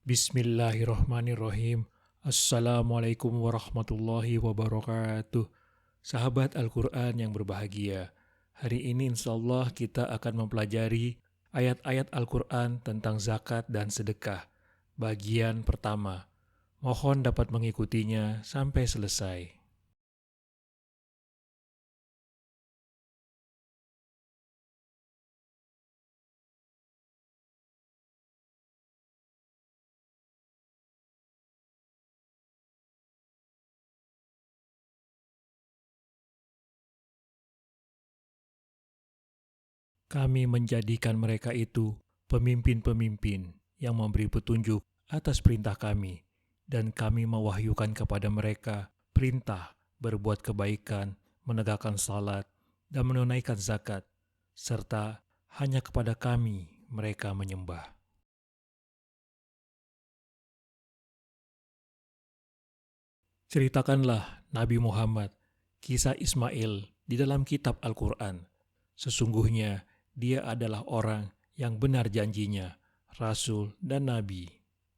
Bismillahirrahmanirrahim. Assalamualaikum warahmatullahi wabarakatuh. Sahabat Al-Quran yang berbahagia, hari ini insya Allah kita akan mempelajari ayat-ayat Al-Quran tentang zakat dan sedekah. Bagian pertama, mohon dapat mengikutinya sampai selesai. Kami menjadikan mereka itu pemimpin-pemimpin yang memberi petunjuk atas perintah kami, dan kami mewahyukan kepada mereka perintah berbuat kebaikan, menegakkan salat, dan menunaikan zakat, serta hanya kepada kami mereka menyembah. Ceritakanlah Nabi Muhammad kisah Ismail di dalam kitab Al-Quran. Sesungguhnya dia adalah orang yang benar janjinya, Rasul dan Nabi.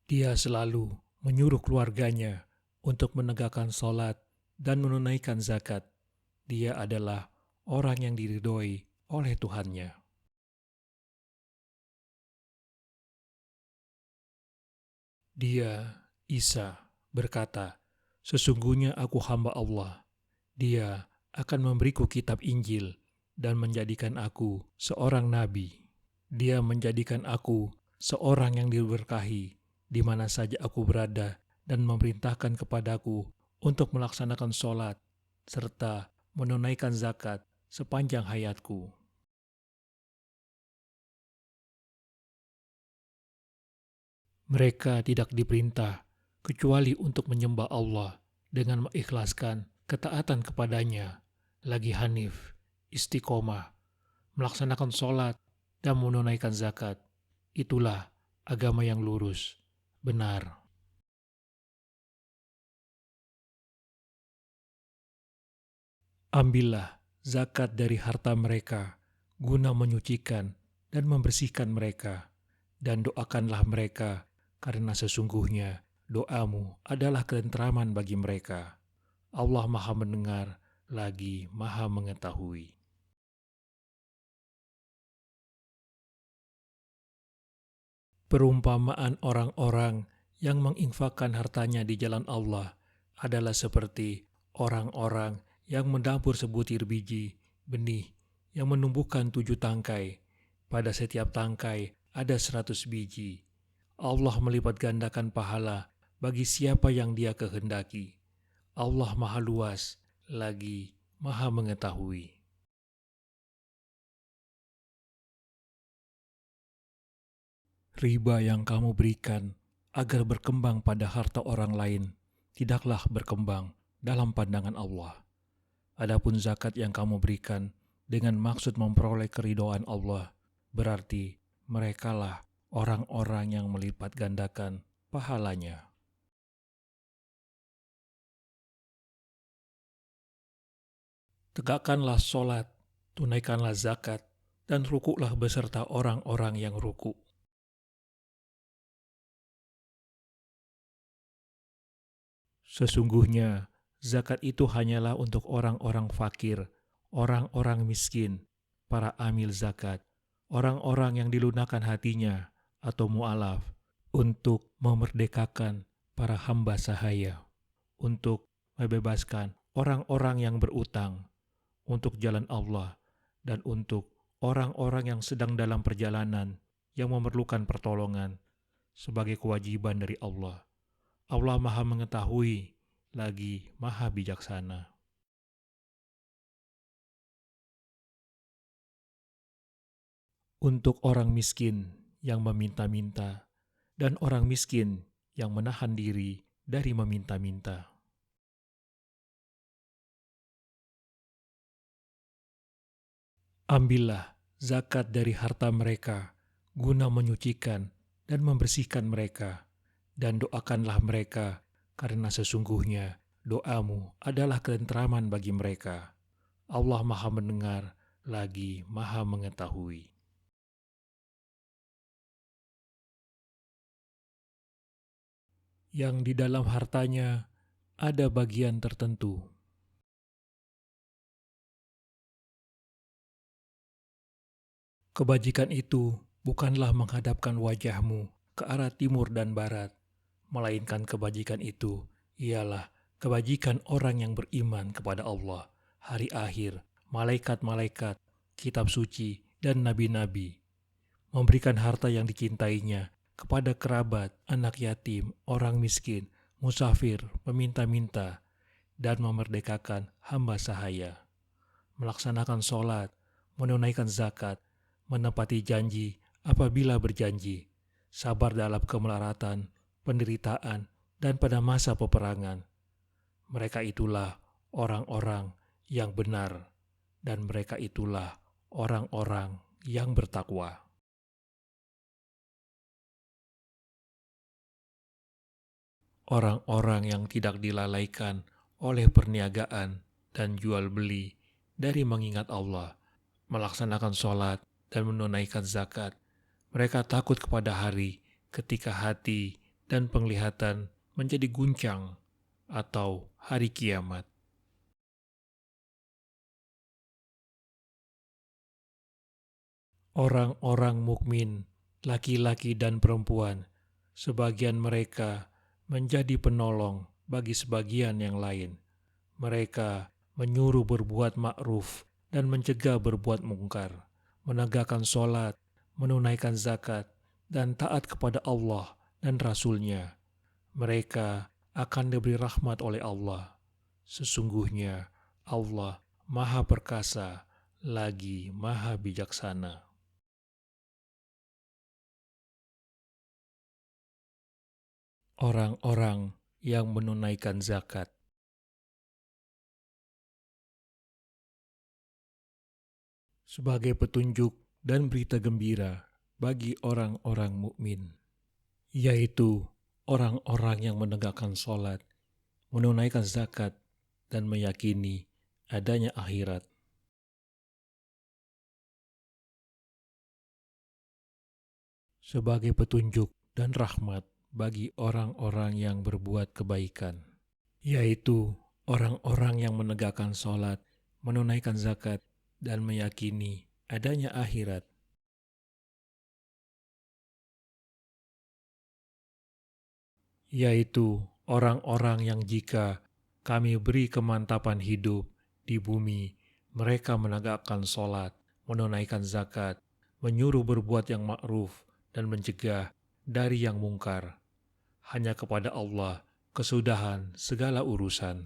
Dia selalu menyuruh keluarganya untuk menegakkan sholat dan menunaikan zakat. Dia adalah orang yang diridhoi oleh Tuhannya. Dia, Isa, berkata, "Sesungguhnya aku hamba Allah. Dia akan memberiku kitab Injil dan menjadikan aku seorang nabi. Dia menjadikan aku seorang yang diberkahi di mana saja aku berada dan memerintahkan kepadaku untuk melaksanakan sholat serta menunaikan zakat sepanjang hayatku." Mereka tidak diperintah kecuali untuk menyembah Allah dengan mengikhlaskan ketaatan kepadanya, lagi hanif, istiqomah, melaksanakan sholat, dan menunaikan zakat. Itulah agama yang lurus, benar. Ambillah zakat dari harta mereka, guna menyucikan dan membersihkan mereka, dan doakanlah mereka, karena sesungguhnya doamu adalah ketenteraman bagi mereka. Allah Maha Mendengar lagi Maha Mengetahui. Perumpamaan orang-orang yang menginfakkan hartanya di jalan Allah adalah seperti orang-orang yang mendabur sebutir biji benih yang menumbuhkan 7 tangkai. Pada setiap tangkai ada 100 biji. Allah melipat gandakan pahala bagi siapa yang Dia kehendaki. Allah Maha Luas lagi Maha Mengetahui. Riba yang kamu berikan agar berkembang pada harta orang lain tidaklah berkembang dalam pandangan Allah. Adapun zakat yang kamu berikan dengan maksud memperoleh keridhaan Allah, berarti merekalah orang-orang yang melipat gandakan pahalanya. Tegakkanlah sholat, tunaikanlah zakat, dan rukuklah beserta orang-orang yang ruku. Sesungguhnya, zakat itu hanyalah untuk orang-orang fakir, orang-orang miskin, para amil zakat, orang-orang yang dilunakkan hatinya atau mu'alaf, untuk memerdekakan para hamba sahaya, untuk membebaskan orang-orang yang berutang, untuk jalan Allah, dan untuk orang-orang yang sedang dalam perjalanan yang memerlukan pertolongan sebagai kewajiban dari Allah. Allah Maha Mengetahui lagi Maha Bijaksana. Untuk orang miskin yang meminta-minta dan orang miskin yang menahan diri dari meminta-minta. Ambillah zakat dari harta mereka guna menyucikan dan membersihkan mereka, dan doakanlah mereka, karena sesungguhnya doamu adalah ketenteraman bagi mereka. Allah Maha Mendengar lagi Maha Mengetahui. yang di dalam hartanya ada bagian tertentu. Kebajikan itu bukanlah menghadapkan wajahmu ke arah timur dan barat, melainkan kebajikan itu ialah kebajikan orang yang beriman kepada Allah, hari akhir, malaikat-malaikat, kitab suci, dan nabi-nabi. Memberikan harta yang dicintainya kepada kerabat, anak yatim, orang miskin, musafir, peminta-minta, dan memerdekakan hamba sahaya. Melaksanakan sholat, menunaikan zakat, menepati janji apabila berjanji, sabar dalam kemelaratan, penderitaan, dan pada masa peperangan. Mereka itulah orang-orang yang benar, dan mereka itulah orang-orang yang bertakwa. Orang-orang yang tidak dilalaikan oleh perniagaan dan jual beli dari mengingat Allah, melaksanakan sholat, dan menunaikan zakat. Mereka takut kepada hari ketika hati dan penglihatan menjadi guncang atau hari kiamat. Orang-orang mukmin, laki-laki dan perempuan, sebagian mereka menjadi penolong bagi sebagian yang lain. Mereka menyuruh berbuat ma'ruf dan mencegah berbuat mungkar, menegakkan sholat, menunaikan zakat, dan taat kepada Allah dan Rasul-Nya. Mereka akan diberi rahmat oleh Allah. Sesungguhnya Allah Maha Perkasa lagi Maha Bijaksana. Orang-orang yang menunaikan zakat. Sebagai petunjuk dan berita gembira bagi orang-orang mukmin, yaitu orang-orang yang menegakkan sholat, menunaikan zakat, dan meyakini adanya akhirat. Sebagai petunjuk dan rahmat bagi orang-orang yang berbuat kebaikan, yaitu orang-orang yang menegakkan sholat, menunaikan zakat, dan meyakini adanya akhirat. Yaitu orang-orang yang jika kami beri kemantapan hidup di bumi, mereka menegakkan sholat, menunaikan zakat, menyuruh berbuat yang ma'ruf, dan mencegah dari yang mungkar. Hanya kepada Allah kesudahan segala urusan.